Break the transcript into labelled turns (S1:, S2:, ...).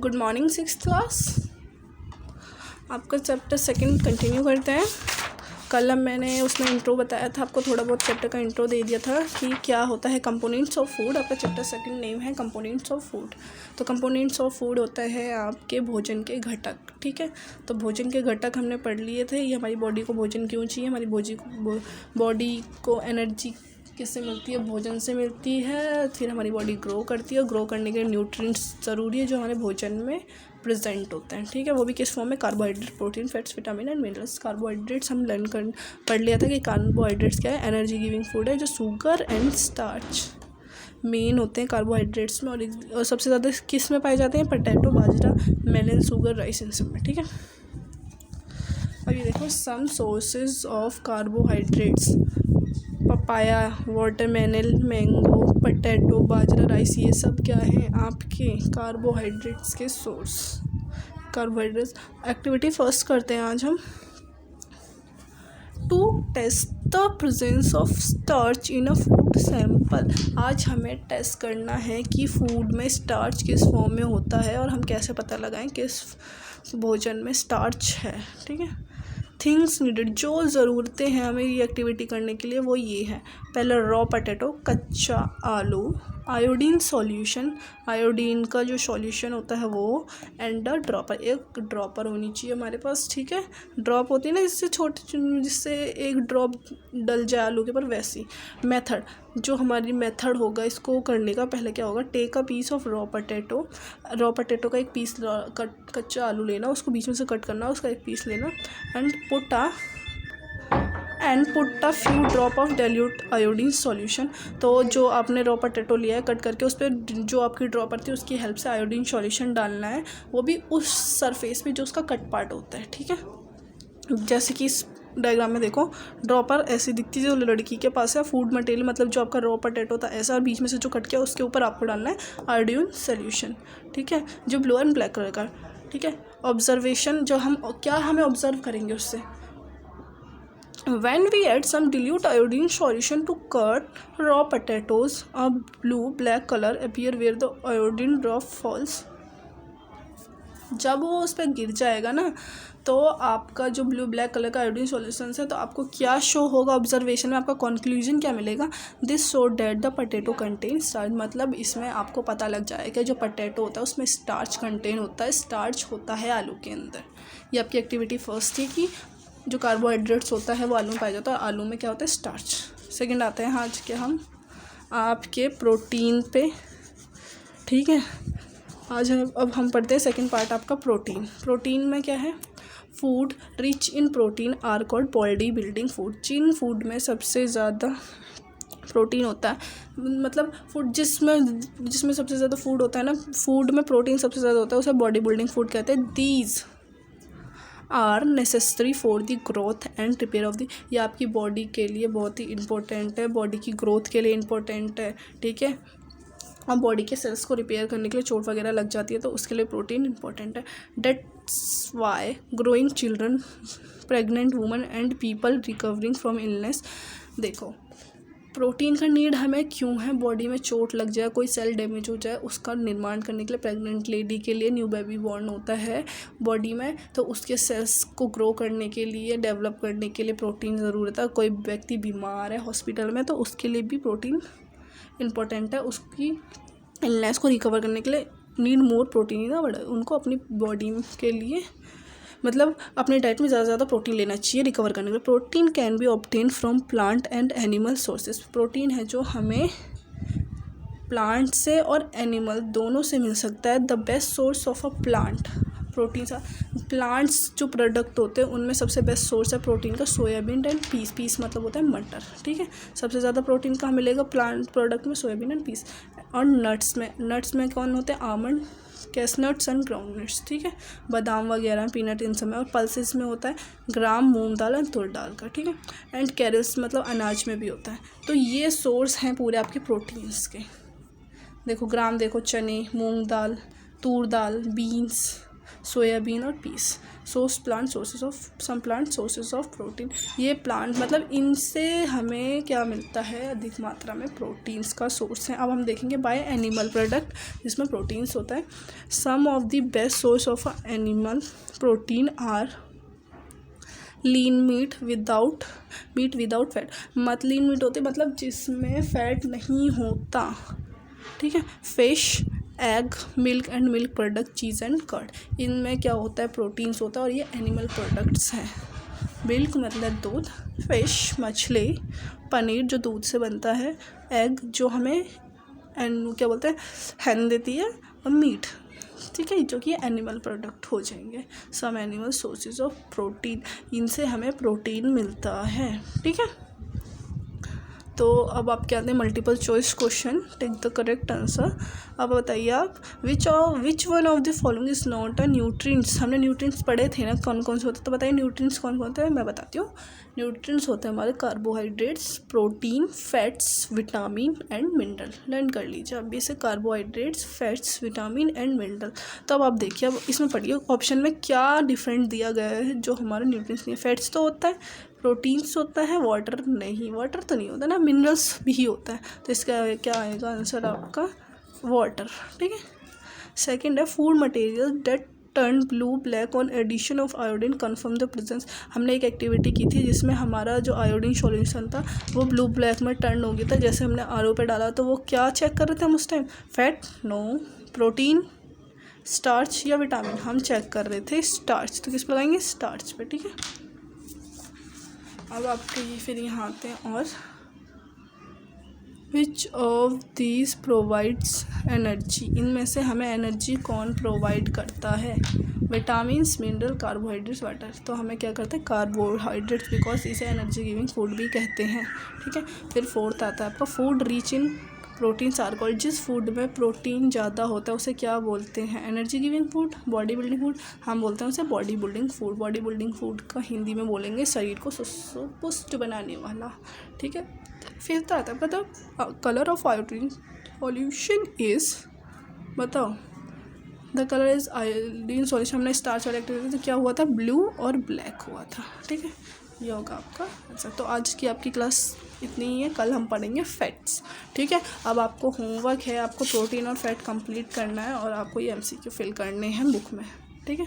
S1: Good morning sixth class. आपका chapter second continue करते हैं। कल अब मैंने उसमें इंट्रो बताया था, आपको थोड़ा बहुत चैप्टर का इंट्रो दे दिया था कि क्या होता है कंपोनेंट्स ऑफ फूड। आपका चैप्टर सेकंड नेम है कंपोनेंट्स ऑफ फूड। तो कंपोनेंट्स ऑफ फूड होता है आपके भोजन के घटक। ठीक है, तो भोजन के घटक हमने पढ़ लिए थे। ये हमारी बॉडी को भोजन क्यों चाहिए, हमारी बॉडी को एनर्जी किससे मिलती है, भोजन से मिलती है। फिर हमारी बॉडी ग्रो करती है और ग्रो करने के लिए न्यूट्रिएंट्स ज़रूरी है जो हमारे भोजन में प्रेजेंट होते हैं। ठीक है, वो भी किस फॉर्म में, carbohydrate, protein, fats, vitamin and minerals. Carbohydrates हम पढ़ लिया था कि कार्बोहाइड्रेट्स क्या है, एनर्जी गिविंग फूड है जो शुगर एंड स्टार्च मेन होते हैं कार्बोहाइड्रेट्स में। और सबसे ज़्यादा किस में पाए जाते हैं, potato, bajra, melon, sugar, rice, इन सब में। ठीक है, अब ये देखो some sources of carbohydrates, papaya, watermelon, mango, potato, bajra, rice, ये सब क्या है आपके कार्बोहाइड्रेट्स के सोर्स। कार्बोहाइड्रेट्स एक्टिविटी फर्स्ट करते हैं आज हम। To test the presence of starch in a food sample. आज हमें टेस्ट करना है कि फूड में स्टार्च किस फॉर्म में होता है और हम कैसे पता लगाएं किस भोजन में स्टार्च है। ठीक है, थिंग्स नीडेड, जो ज़रूरतें हैं हमें ये एक्टिविटी करने के लिए वो ये है। पहला रॉ पोटैटो, कच्चा आलू, आयोडीन सॉल्यूशन, आयोडीन का जो सॉल्यूशन होता है वो, एंड अ ड्रॉपर, एक ड्रॉपर होनी चाहिए हमारे पास। ठीक है, ड्रॉप होती है ना जिससे जिससे एक ड्रॉप डल जाए आलू के ऊपर, वैसी। मेथड, जो हमारी मेथड होगा इसको करने का, पहले क्या होगा, take a piece of raw potato का एक पीस कच्चा आलू लेना, उसको बीच में से कट करना, उसका एक पीस लेना, and put a few drop of dilute iodine solution. तो जो आपने रॉ पोटैटो लिया है कट करके, उस पर जो आपकी ड्रॉपर थी उसकी हेल्प से आयोडीन सॉल्यूशन डालना है, वो भी उस सरफेस पे जो उसका कट पार्ट होता है। ठीक है, जैसे कि इस डायग्राम में देखो, ड्रॉपर ऐसी दिखती है जो लड़की के पास है। फूड मटेरियल मतलब जो आपका रॉ पोटैटो था ऐसा, और बीच में से जो कट किया उसके ऊपर आपको डालना है आयोडीन सॉल्यूशन। ठीक है, जो ब्लू एंड ब्लैक कलर का। ठीक है, ऑब्जर्वेशन, जो हमें ऑब्जर्व करेंगे उससे, when we add some dilute iodine solution to cut raw potatoes, a blue black color appear where the iodine drop falls। जब वो उस पर गिर जाएगा ना, तो आपका जो ब्लू ब्लैक कलर का आयोडीन सॉल्यूशन है, तो आपको क्या शो होगा ऑब्जर्वेशन में, आपका कंक्लूजन क्या मिलेगा, this show that the potato contain starch. मतलब इसमें आपको पता लग जाएगा जो पोटैटो होता है उसमें स्टार्च कंटेन होता है, स्टार्च होता है आलू के अंदर। ये आपकी एक्टिविटी फर्स्ट थी कि जो कार्बोहाइड्रेट्स होता है वो आलू में पाया जाता है और आलू में क्या होता है, स्टार्च। सेकंड आते हैं आज के हम आपके प्रोटीन पे। ठीक है, आज अब हम पढ़ते हैं सेकंड पार्ट आपका प्रोटीन। प्रोटीन में क्या है, food rich in protein are called body building food. जिन फूड में सबसे ज़्यादा प्रोटीन होता है, मतलब फूड जिसमें सबसे ज़्यादा फूड होता है ना, फूड में प्रोटीन सबसे ज़्यादा होता है, उसे बॉडी बिल्डिंग फूड कहते हैं। These are necessary for the growth and repair of the, ये आपकी बॉडी के लिए बहुत ही इंपॉर्टेंट है, बॉडी की ग्रोथ के लिए इंपॉर्टेंट है। ठीक है, और बॉडी के सेल्स को रिपेयर करने के लिए चोट वगैरह लग जाती है तो उसके लिए प्रोटीन इंपॉर्टेंट है। That's why growing children, pregnant woman and people recovering from illness. देखो, प्रोटीन का नीड हमें क्यों है, बॉडी में चोट लग जाए, कोई सेल डैमेज हो जाए, उसका निर्माण करने के लिए, प्रेग्नेंट लेडी के लिए, न्यू बेबी बॉर्न होता है बॉडी में, तो उसके सेल्स को ग्रो करने के लिए, डेवलप करने के लिए प्रोटीन ज़रूरत है। कोई व्यक्ति बीमार है हॉस्पिटल में तो उसके लिए भी प्रोटीन इम्पोर्टेंट है, उसकी इलनेस को रिकवर करने के लिए नीड मोर प्रोटीन ना बढ़े, उनको अपनी बॉडी के लिए मतलब अपने डाइट में ज़्यादा से ज़्यादा प्रोटीन लेना चाहिए रिकवर करने के लिए। Protein can be obtain from plant and animal sources. Protein है जो हमें प्लांट से और एनिमल दोनों से मिल सकता है। The best source of a plant protein, plants जो प्रोडक्ट होते हैं उनमें सबसे बेस्ट सोर्स है प्रोटीन का सोयाबीन एंड पीस। पीस मतलब होता है मटर। ठीक है, सबसे ज़्यादा प्रोटीन कहाँ मिलेगा, प्लांट प्रोडक्ट में, सोयाबीन एंड पीस। और नट्स में कौन होते हैं, आमंड, कैशनट्स एंड ग्राउंडनट्स। ठीक है, बादाम वगैरह, पीनट, इन सब में। और पल्सेस में होता है ग्राम, मूंग दाल और तुर दाल का। ठीक है, एंड कैरल्स मतलब अनाज में भी होता है। तो ये सोर्स हैं पूरे आपके प्रोटीन्स के। देखो ग्राम, देखो चने, मूंग दाल, तूर दाल, बीन्स, सोयाबीन और peas. Source plant sources of some plant sources of protein. ये प्लांट मतलब इनसे हमें क्या मिलता है, अधिक मात्रा में प्रोटीन्स का सोर्स है। अब हम देखेंगे बाय एनिमल प्रोडक्ट, जिसमें प्रोटीन्स होता है। Some of the best source of animal protein are lean meat without fat. Lean meat होते मतलब जिसमें फैट नहीं होता, ठीक है। Fish, egg, milk and milk product, cheese and curd, इनमें क्या होता है, प्रोटीन्स होता है और ये एनिमल प्रोडक्ट्स हैं। मिल्क मतलब दूध, फिश मछली, पनीर जो दूध से बनता है, एग जो हमें क्या बोलते हैं हैन देती है, और मीट, ठीक है, जो कि एनिमल प्रोडक्ट हो जाएंगे। Some animal sources of protein, इनसे हमें प्रोटीन मिलता है, ठीक है। तो अब आप क्या आते हैं multiple choice question, take the correct answer. अब बताइए आप which one of the following is not a nutrients. हमने न्यूट्रिएंट्स पढ़े थे ना, कौन कौन से होते हैं, तो बताइए न्यूट्रिएंट्स कौन कौन होते हैं। मैं बताती हूँ। न्यूट्रिएंट्स होते हैं हमारे carbohydrates, protein, fats, vitamin and mineral. Learn कर लीजिए अब इसे, carbohydrates, fats, vitamin and mineral. तो अब आप देखिए, अब इसमें पढ़िए ऑप्शन में क्या डिफरेंट दिया गया है जो हमारे न्यूट्रिएंट्स नहीं है। फैट्स तो होता है, प्रोटीन्स होता है, वाटर नहीं, वाटर तो नहीं होता ना, मिनरल्स भी होता है। तो इसका क्या आएगा आंसर आपका, वाटर, ठीक है। सेकंड है food material that turn blue black on addition of iodine confirm the presence. हमने एक एक्टिविटी की थी जिसमें हमारा जो आयोडीन सॉल्यूशन था वो ब्लू ब्लैक में टर्न हो गया था। जैसे हमने आरओ पे डाला तो वो क्या चेक कर रहे थे हम उस time, fat no, protein, starch या विटामिन, हम चेक कर रहे थे स्टार्च। तो किस पर लगाएंगे, स्टार्च पे, ठीक है। अब आपके ये फिर यहाँ आते हैं, और which of these provides energy, इनमें से हमें एनर्जी कौन प्रोवाइड करता है, विटामिन्स, मिनरल, कार्बोहाइड्रेट्स, वाटर। तो हमें क्या करते हैं, कार्बोहाइड्रेट्स, बिकॉज इसे एनर्जी गिविंग फूड भी कहते हैं, ठीक है। फिर फोर्थ आता है आपका food rich in proteins are called. जिस फूड में प्रोटीन ज़्यादा होता है उसे क्या बोलते हैं, energy giving food, body building food, हम बोलते हैं उसे body building food. Body building food का हिंदी में बोलेंगे शरीर को सुस्त बनाने वाला, ठीक है। फिर आता है बताओ, colour of iodine solution is, बताओ the colour is iodine solution. हमने स्टार्च वाले एक्टिविटी तो क्या हुआ था, ब्लू और ब्लैक हुआ था, ठीक है। ये होगा आपका आंसर। तो आज की आपकी क्लास इतनी ही है, कल हम पढ़ेंगे फैट्स, ठीक है। अब आपको होमवर्क है, आपको प्रोटीन और फैट कंप्लीट करना है और आपको ये MCQ फिल करने हैं बुक में, ठीक है।